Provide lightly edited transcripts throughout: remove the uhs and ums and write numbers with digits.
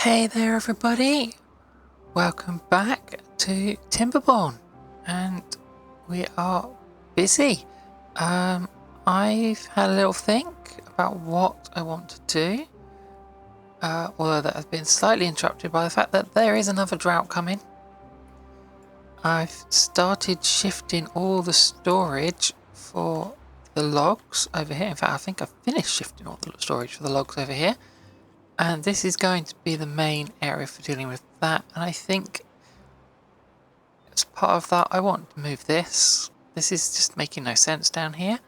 Hey there everybody, welcome back to Timberborn, and we are busy. I've had a little think about what I want to do, although that has been slightly interrupted by the fact that there is another drought coming. I've started shifting all the storage for the logs over here. In fact, I think I've finished shifting all the storage for the logs over here. And this is going to be the main area for dealing with that. And I think as part of that, I want to move this. This is just making no sense down here.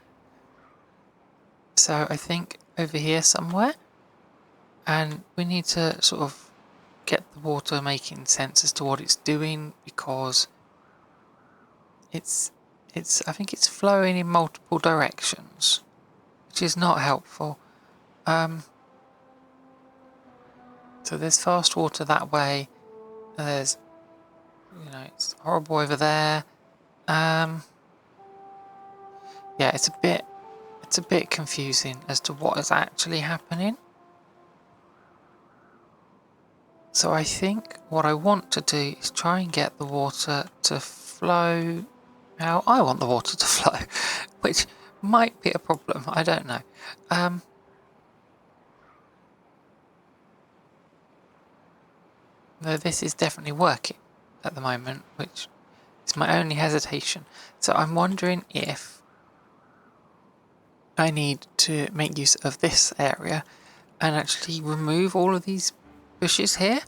So I think over here somewhere. And we need to sort of get the water making sense as to what it's doing, because I think it's flowing in multiple directions, which is not helpful. So there's fast water that way. There's, it's horrible over there. Yeah, it's a bit confusing as to what is actually happening. So I think what I want to do is try and get the water to flow how I want the water to flow, which might be a problem, I don't know. Though this is definitely working at the moment, which is my only hesitation. So I'm wondering if I need to make use of this area and actually remove all of these bushes here,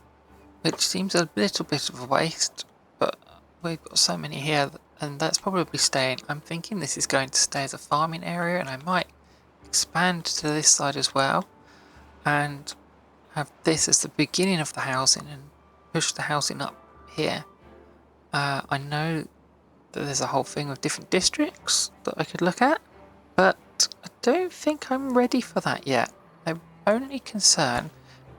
which seems a little bit of a waste, but we've got so many here, and that's probably staying. I'm thinking this is going to stay as a farming area, and I might expand to this side as well and have this as the beginning of the housing and push the housing up here. I know that there's a whole thing of different districts that I could look at, but I don't think I'm ready for that yet. My only concern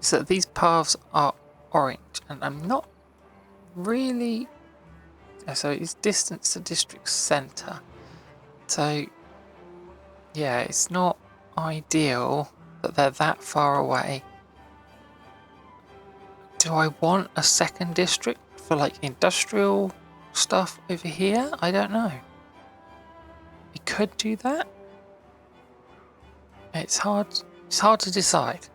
is that these paths are orange, and I'm not really... So it's distance to district centre. So yeah, it's not ideal that they're that far away. Do I want a second district for like industrial stuff over here? I don't know. We could do that. It's hard to decide.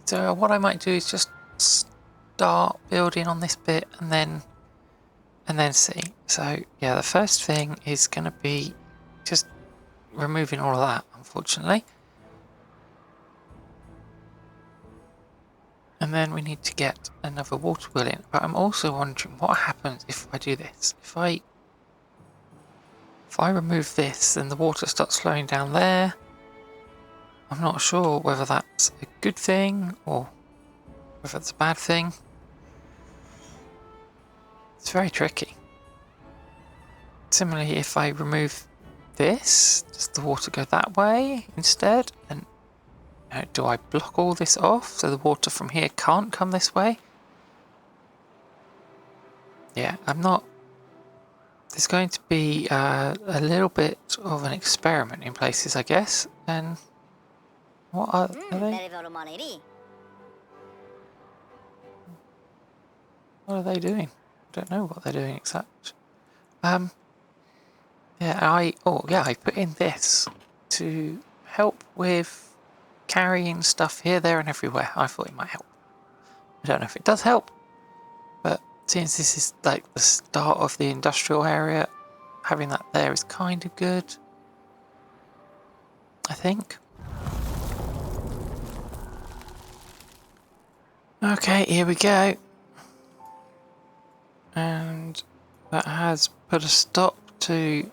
So what I might do is just start building on this bit and then see. So yeah, the first thing is going to be just removing all of that, unfortunately. And then we need to get another water wheel in. But I'm also wondering what happens if I do this. If I remove this, then the water starts flowing down there. I'm not sure whether that's a good thing or whether it's a bad thing. It's very tricky. Similarly, if I remove this, does the water go that way instead? And do I block all this off so the water from here can't come this way? Yeah, I'm not... There's going to be a little bit of an experiment in places, I guess. And what are they? What are they doing? I don't know what they're doing except. Yeah, I put in this to help with carrying stuff here, there, and everywhere. I thought it might help. I don't know if it does help, but since this is like the start of the industrial area, having that there is kind of good, I think. Okay, here we go. And that has put a stop to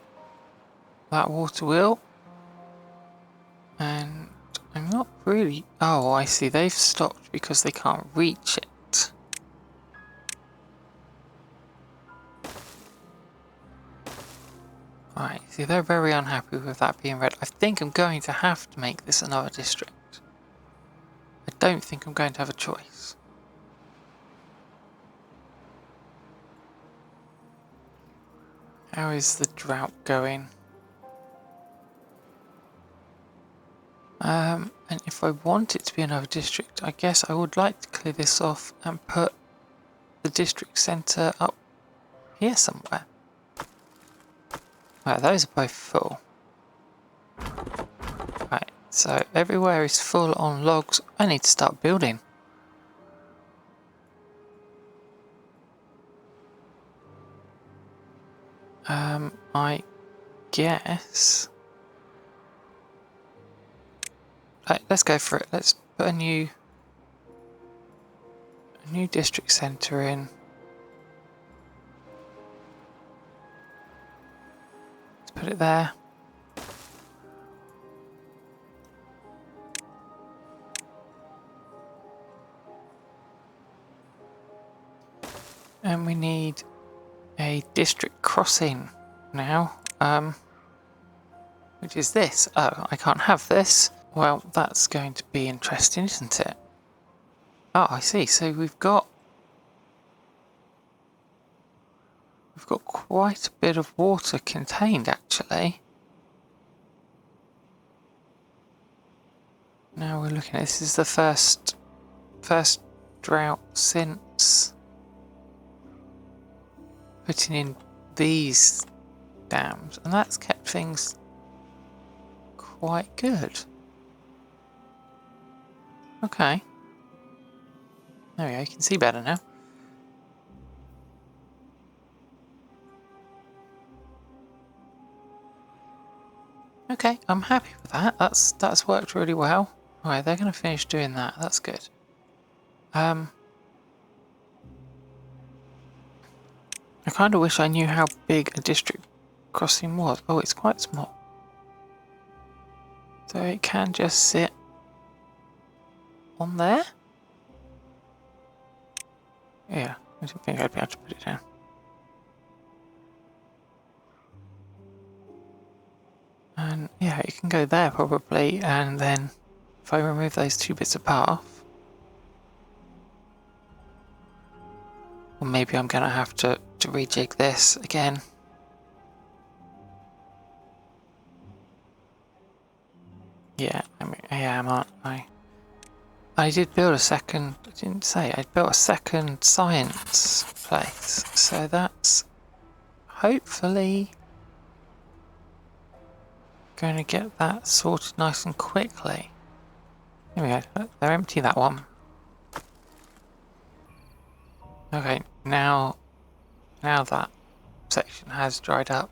that water wheel. And I'm not really... Oh, I see. They've stopped because they can't reach it. Right, see, they're very unhappy with that being red. I think I'm going to have to make this another district. I don't think I'm going to have a choice. How is the drought going? And if I want it to be another district, I guess I would like to clear this off and put the district centre up here somewhere. Right, those are both full. Right, so everywhere is full on logs. I need to start building. I guess. Right, let's go for it. Let's put a new district centre in. Let's put it there. And we need a district crossing now. Which is this. Oh, I can't have this. Well, that's going to be interesting, isn't it? Oh, I see. So we've got quite a bit of water contained, actually. Now we're looking at this is the first drought since putting in these dams, and that's kept things quite good. Okay. There we go, you can see better now. Okay, I'm happy with that. That's worked really well. Alright, they're going to finish doing that. That's good. I kind of wish I knew how big a district crossing was. Oh, it's quite small. So it can just sit on there? Yeah, I didn't think I'd be able to put it down. And yeah, it can go there probably, and then if I remove those two bits of path, or maybe I'm going to have to rejig this again. Yeah, I am, aren't I? I did build a second, I didn't say, I built a second science place, so that's hopefully going to get that sorted nice and quickly. Here we go, they're empty, that one. Okay, now that section has dried up.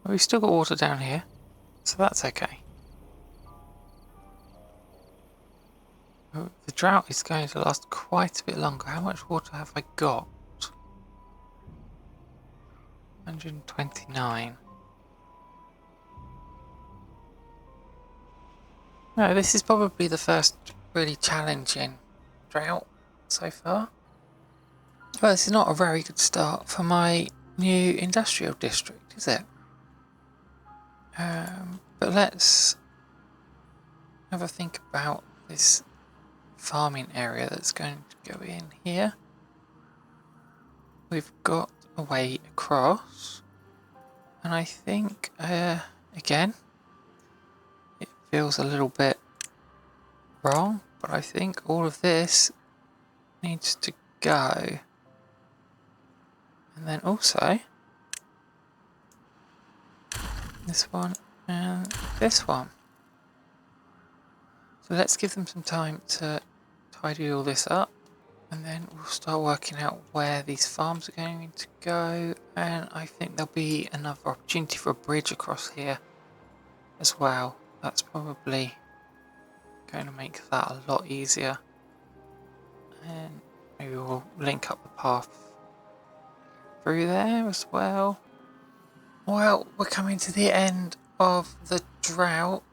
We've still got water down here, so that's okay. The drought is going to last quite a bit longer. How much water have I got? 129. No, this is probably the first really challenging drought so far. Well, this is not a very good start for my new industrial district, is it? But let's have a think about this farming area that's going to go in here. We've got a way across, and I think, again, it feels a little bit wrong, but I think all of this needs to go. And then also this one and this one. So let's give them some time to tidy all this up, and then we'll start working out where these farms are going to go, and I think there'll be another opportunity for a bridge across here as well. That's probably going to make that a lot easier, and maybe we'll link up the path through there as well. Well, we're coming to the end of the drought.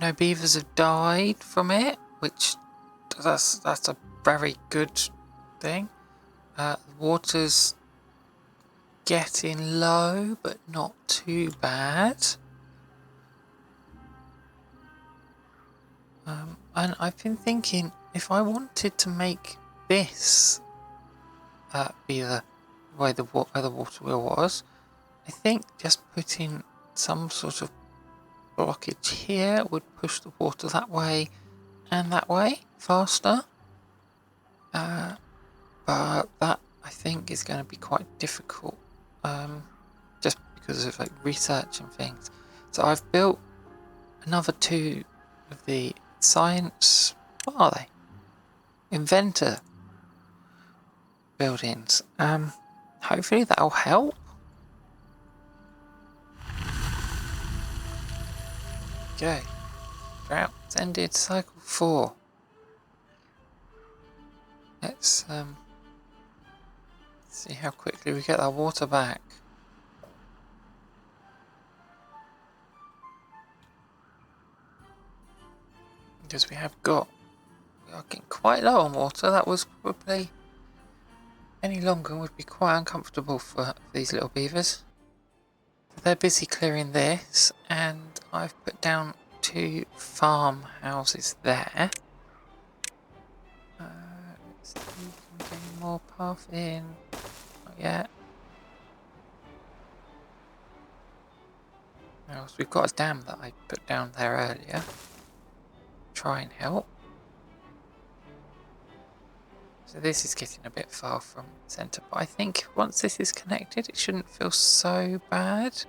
No beavers have died from it, which that's a very good thing. The water's getting low, but not too bad. And I've been thinking, if I wanted to make this be the way where the water wheel was, I think just putting some sort of blockage here would push the water that way and that way faster. But that I think is going to be quite difficult, just because of like research and things. So I've built another 2 of the science, what are they? Inventor buildings. Hopefully that'll help. Okay. Drought's ended, cycle 4. Let's see how quickly we get that water back. Because we are getting quite low on water. That was probably any longer would be quite uncomfortable for these little beavers. They're busy clearing this, and I've put down 2 farmhouses there. Let's see if we can get any more path in. Not yet. Now, so we've got a dam that I put down there earlier. Try and help. So this is getting a bit far from centre, but I think once this is connected, it shouldn't feel so bad.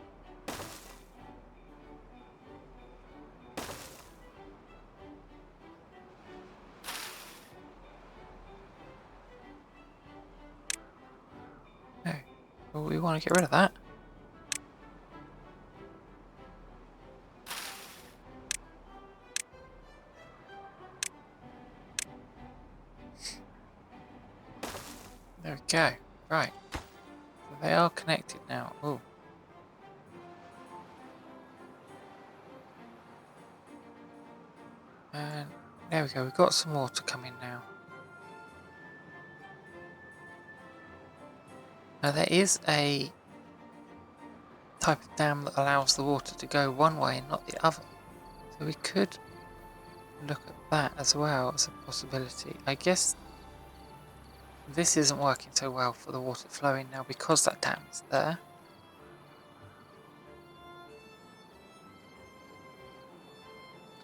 No, well, we want to get rid of that. There we go. Right. So they are connected now. Oh. And there we go. We've got some water coming now. Now there is a type of dam that allows the water to go one way and not the other. So we could look at that as well as a possibility. I guess this isn't working so well for the water flowing now because that dam is there.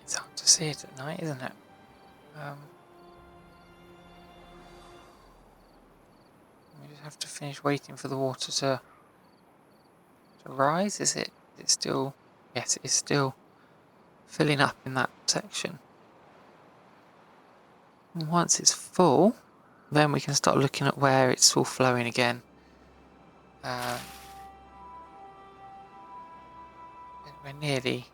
It's hard to see it at night, isn't it? We just have to finish waiting for the water to rise. Is it still? Yes, it is still filling up in that section. And once it's full, then we can start looking at where it's all flowing again. We're nearly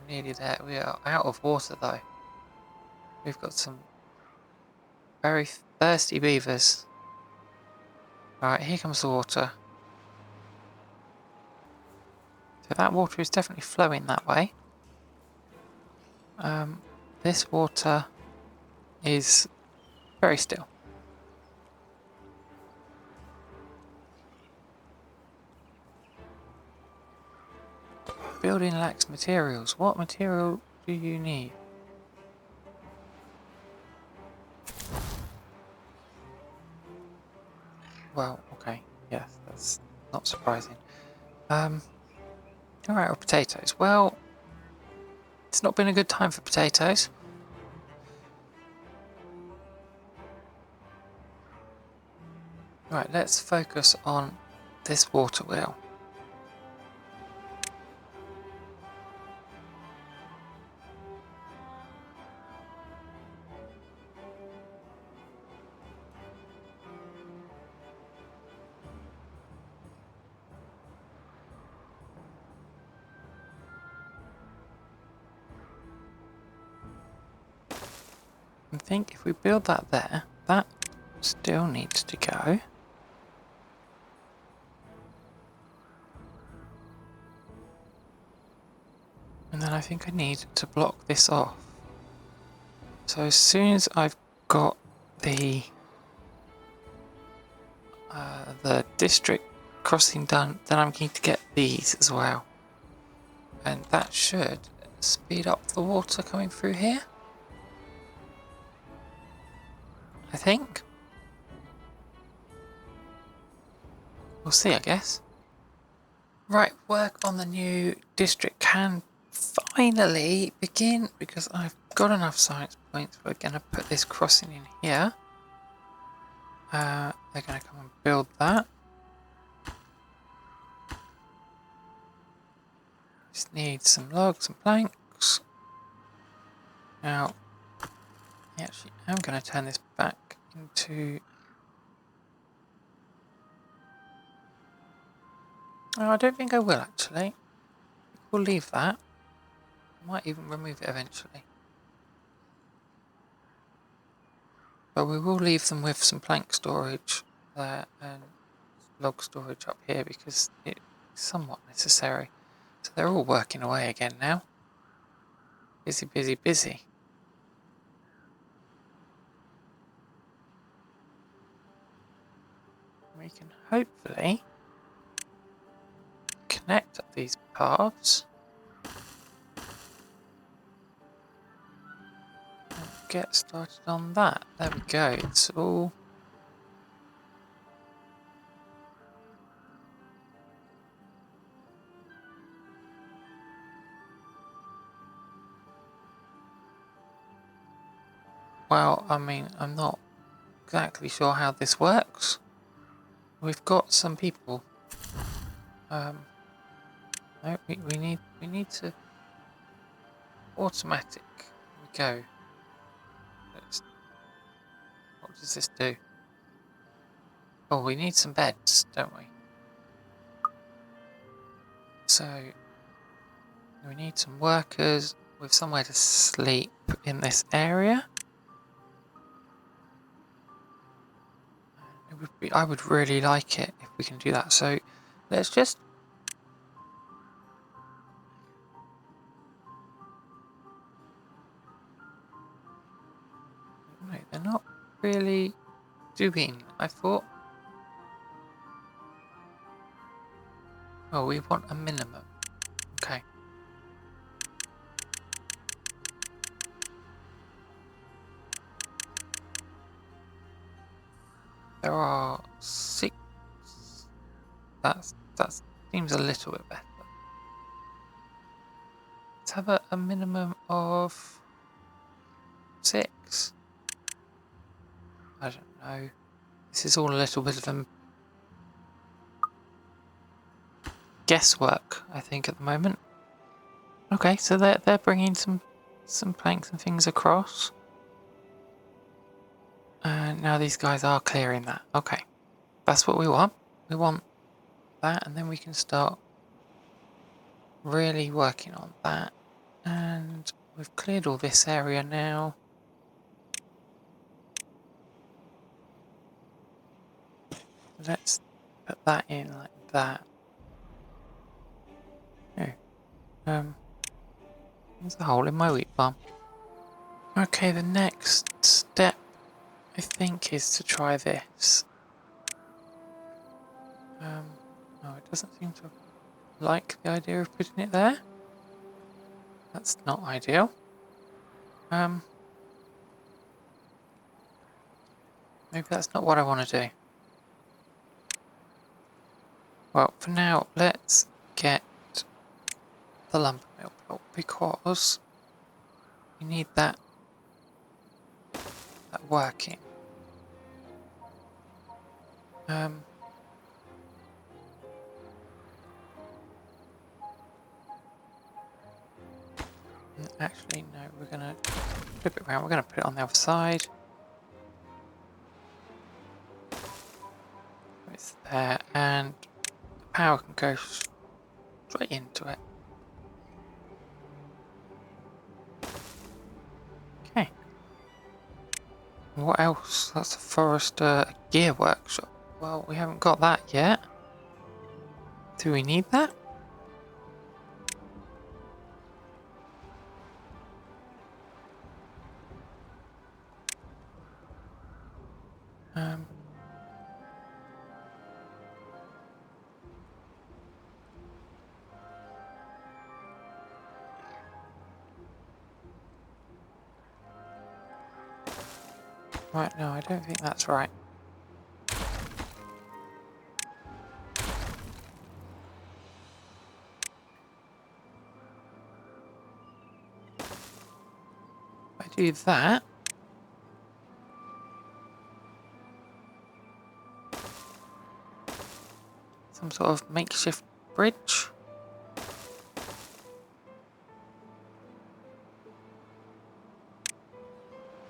there. We are out of water though. We've got some very thirsty beavers. Alright, here comes the water. So that water is definitely flowing that way. This water is very still. Building lacks materials. What material do you need? Well, okay. Yes, that's not surprising. Alright, well, potatoes. Well, it's not been a good time for potatoes. Right, let's focus on this water wheel. I think if we build that there, that still needs to go. And then I think I need to block this off. So as soon as I've got the district crossing done, then I'm going to get these as well. And that should speed up the water coming through here. I think. We'll see, I guess. Right, work on the new district can finally begin because I've got enough science points. We're going to put this crossing in here. They're going to come and build that. Just need some logs and planks. Now, actually, I'm going to turn this back into... Oh, I don't think I will, actually. We'll leave that. I might even remove it eventually. But we will leave them with some plank storage there and log storage up here because it's somewhat necessary. So they're all working away again now. Busy, busy, busy. We can hopefully connect up these paths and get started on that. There we go. It's all well, I mean, I'm not exactly sure how this works. We've got some people. No, we need to automatic. Here we go. What does this do? Oh, we need some beds, don't we? So we need some workers with somewhere to sleep in this area. It would be, I would really like it if we can do that. So let's just no, they're not really doing. I thought. Oh, we want a minimum. Okay. There are 6. That seems a little bit better. Let's have a minimum of 6. I don't know. This is all a little bit of a guesswork, I think, at the moment. Okay, so they're bringing some planks and things across. And now these guys are clearing that. Okay, that's what we want. We want that, and then we can start really working on that. And we've cleared all this area now. Let's put that in like that. Oh, there's a hole in my wheat farm. Okay, the next step, I think, is to try this. No, it doesn't seem to like the idea of putting it there. That's not ideal. Maybe that's not what I want to do. Well, for now, let's get the lumber mill built because we need that working. Actually, no, we're gonna flip it around. We're gonna put it on the other side. It's there, and the power can go straight into it. Okay. What else? That's a forester gear workshop. Well, we haven't got that yet. Do we need that? Right, no, I don't think that's right. do that, some sort of makeshift bridge.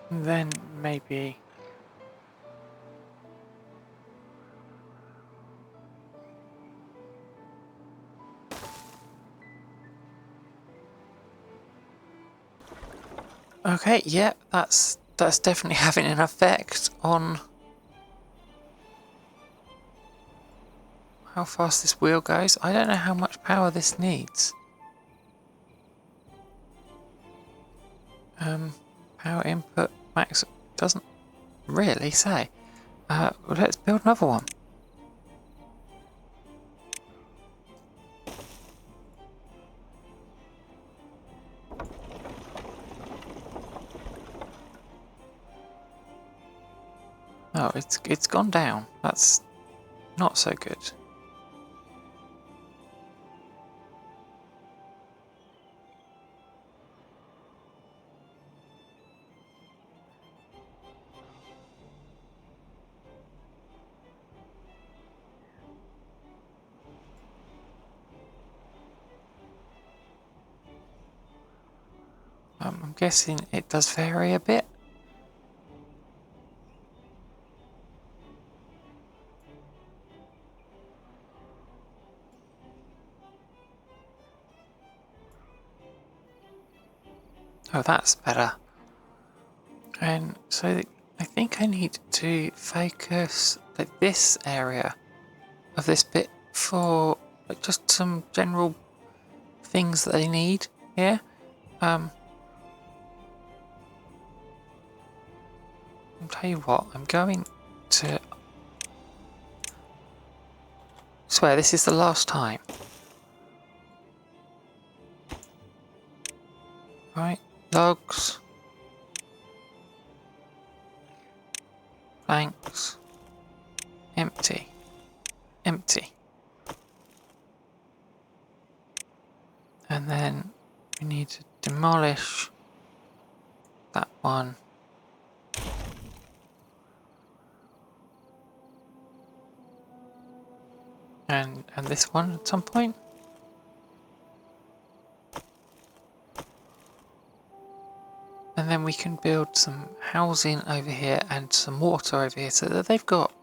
And then maybe okay, yeah, that's definitely having an effect on how fast this wheel goes. I don't know how much power this needs. Power input max doesn't really say. Well, let's build another one. Oh, it's gone down. That's not so good. I'm guessing it does vary a bit. Oh, that's better. And so I think I need to focus like this area of this bit for like just some general things that they need here. I'll tell you what, I'm going to swear this is the last time. Right, logs, planks, empty, empty. And then we need to demolish that one. And this one at some point. And then we can build some housing over here and some water over here so that they've got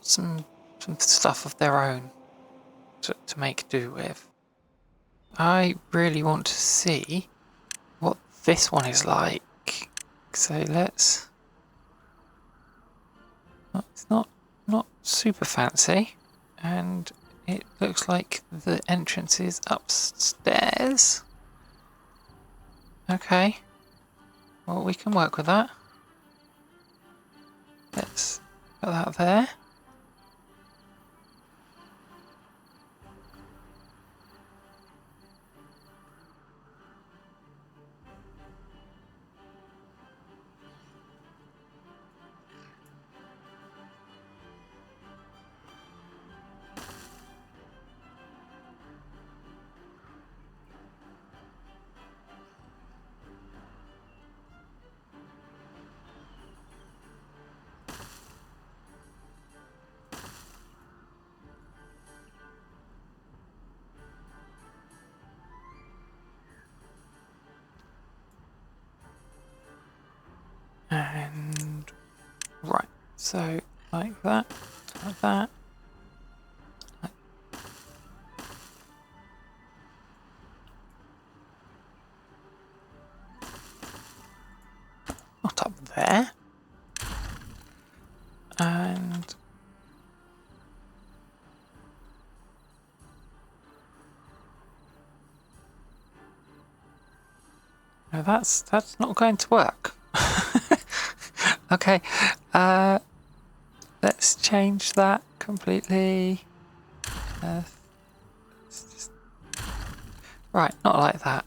some stuff of their own to make do with. I really want to see what this one is like. So let's... It's not super fancy, and it looks like the entrance is upstairs. Okay, well, we can work with that. Let's put that there. And right, so like that, like that. Not up there. And no, that's not going to work. Okay, let's change that completely. Right, not like that.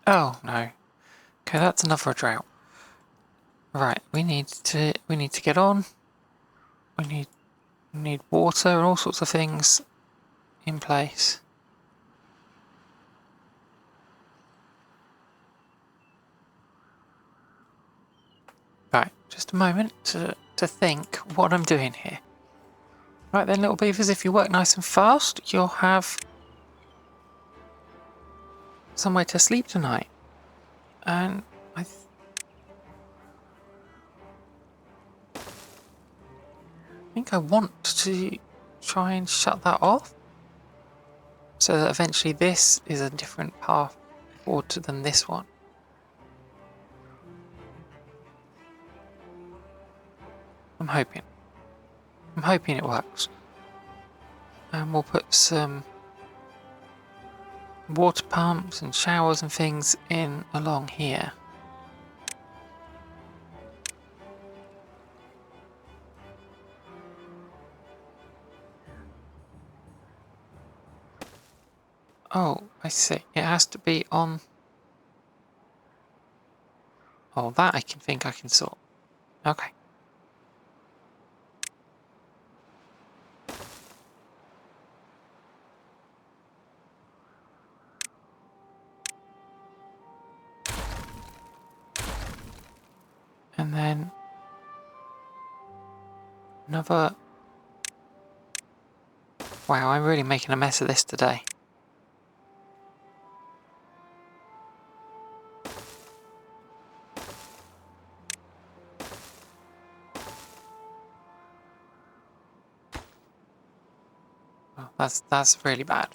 Oh no. Okay, that's another drought. Right, we need to get on. We need water and all sorts of things in place. just a moment to think what I'm doing here. Right then, little beavers, if you work nice and fast, you'll have somewhere to sleep tonight. And I think I want to try and shut that off so that eventually this is a different path forward than this one. I'm hoping it works. And we'll put some water pumps and showers and things in along here. Oh, I see. It has to be on... Oh, that I can sort. Okay. And then another... Wow, I'm really making a mess of this today. Oh, that's really bad.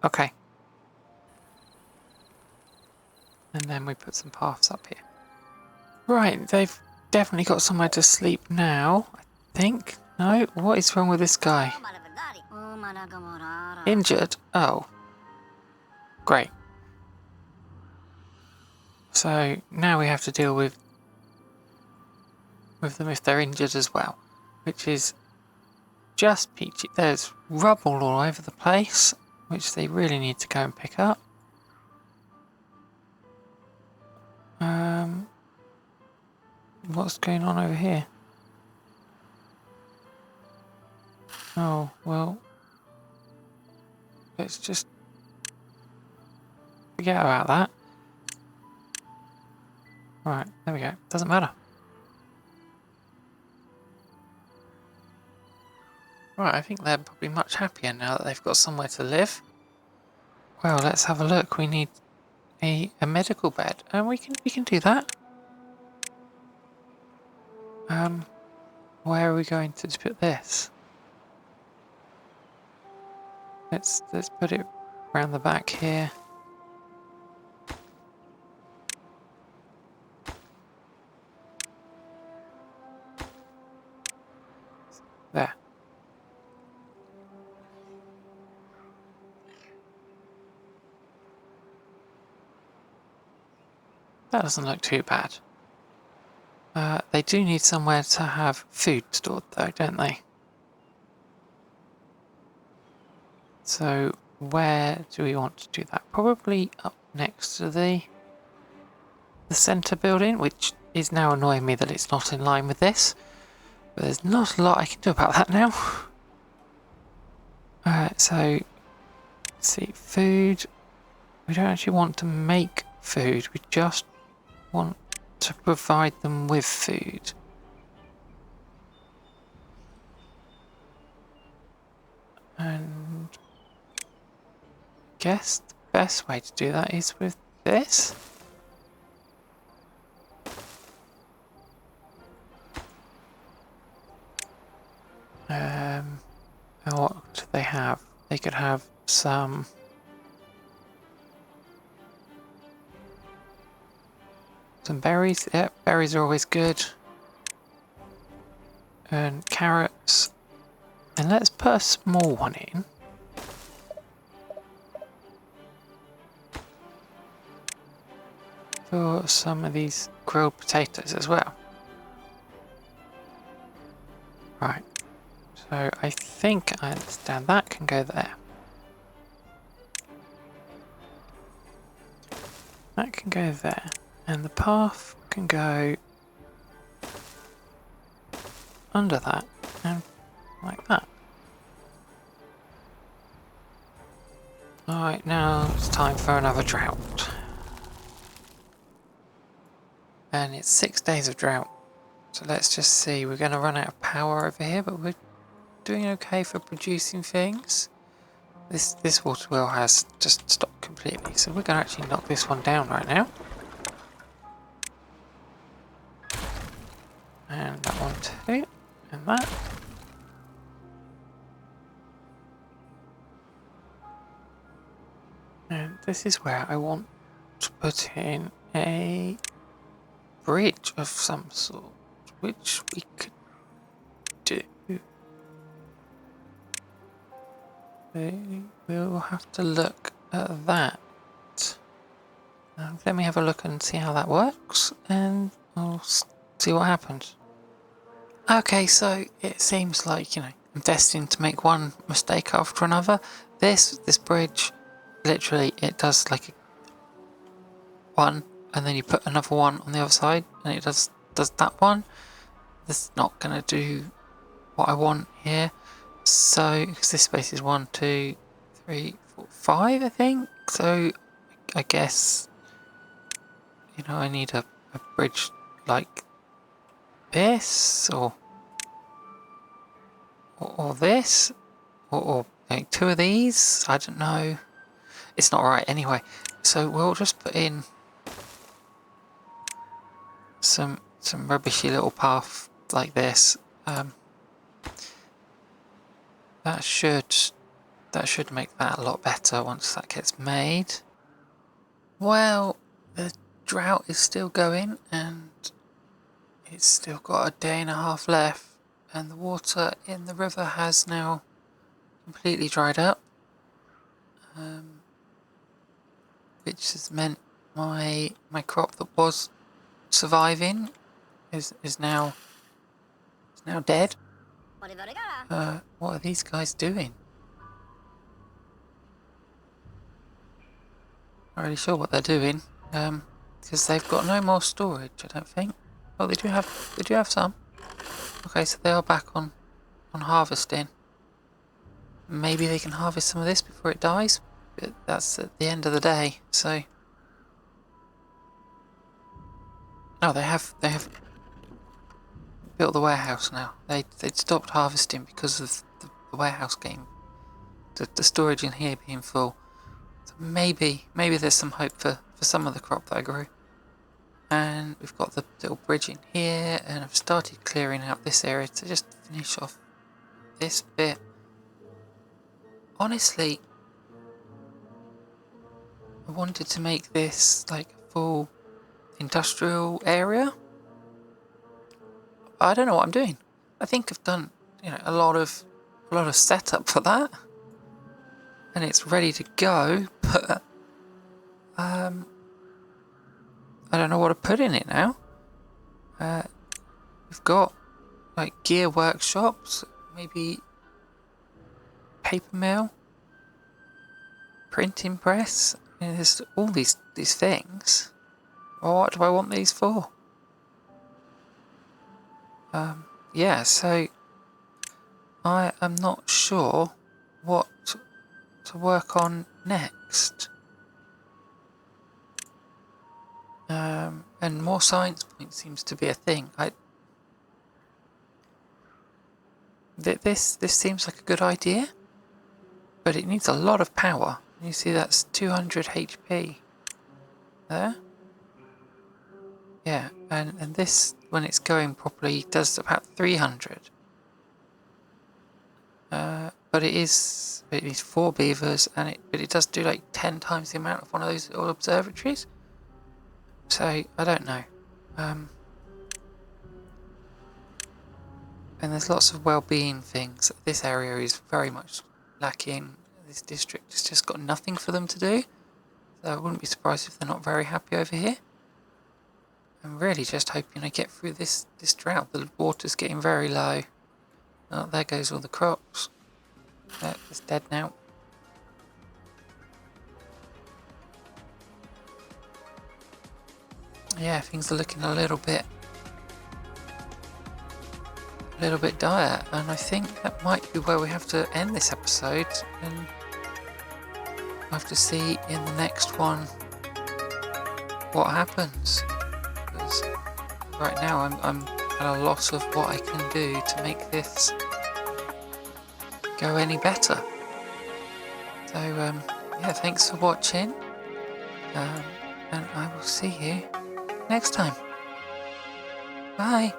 Okay. And then we put some paths up here. Right, they've definitely got somewhere to sleep now, I think. No? What is wrong with this guy? Injured? Oh. Great. So now we have to deal with them if they're injured as well, which is just peachy. There's rubble all over the place, which they really need to go and pick up. What's going on over here? Oh, well, let's just forget about that. Right, there we go. Doesn't matter. Right, I think they're probably much happier now that they've got somewhere to live. Well, let's have a look. We need a medical bed, and we can do that. Where are we going to put this? Let's put it around the back here. There. That doesn't look too bad. They do need somewhere to have food stored though, don't they? So where do we want to do that? Probably up next to the centre building, which is now annoying me that it's not in line with this. But there's not a lot I can do about that now. So let's see, food. We don't actually want to make food, we just want to provide them with food. And I guess the best way to do that is with this. And what do they have? They could have some berries. Yep, berries are always good. And carrots. And let's put a small one in. For some of these grilled potatoes as well. Right. So I think I understand that can go there. That can go there. And the path can go under that and like that. Alright, now it's time for another drought. And it's 6 days of drought. So let's just see. We're going to run out of power over here, but we're doing okay for producing things. This water wheel has just stopped completely, so we're going to actually knock this one down right now. And that one too, and that. And this is where I want to put in a bridge of some sort, which we could do. We'll have to look at that. Let me have a look and see how that works, and I'll see what happens. Okay, so it seems like, I'm destined to make one mistake after another. This bridge, literally, it does like a one, and then you put another one on the other side, and it does that one. This is not going to do what I want here. So, because this space is 1, 2, 3, 4, 5, I think. So, I guess, I need a bridge like this, or this, or like 2 of these. I don't know. It's not right anyway. So we'll just put in some rubbishy little path like this. That should make that a lot better once that gets made. Well, the drought is still going, and it's still got a day and a half left, and the water in the river has now completely dried up, which has meant my crop that was surviving is now dead. What are these guys doing? Not really sure what they're doing, because they've got no more storage, I don't think. Oh, they do have some. Okay, so they are back on harvesting. Maybe they can harvest some of this before it dies, but that's at the end of the day. So, no, they have built the warehouse now. They'd stopped harvesting because of the warehouse getting the storage in here being full. So maybe there's some hope for some of the crop that I grew. And we've got the little bridge in here, and I've started clearing out this area to just finish off this bit. Honestly, I wanted to make this like a full industrial area. I don't know what I'm doing. I think I've done, a lot of setup for that, and it's ready to go. But I don't know what to put in it now. We've got like gear workshops, maybe paper mill, printing press. There's all these things. Well, what do I want these for? Yeah, so I am not sure what to work on next. And more science points seems to be a thing. This seems like a good idea, but it needs a lot of power. You see, that's 200 HP there. Yeah, and this, when it's going properly, does about 300. But it needs 4 beavers, but it does do like 10 times the amount of one of those little observatories. So I don't know. And there's lots of well-being things. This area is very much lacking. This district has just got nothing for them to do. So I wouldn't be surprised if they're not very happy over here. I'm really just hoping I get through this drought. The water's getting very low. Oh, there goes all the crops. It's dead now. Yeah, things are looking a little bit dire, and I think that might be where we have to end this episode, and we'll have to see in the next one what happens. Because right now I'm at a loss of what I can do to make this go any better. So yeah, thanks for watching, and I will see you next time. Bye.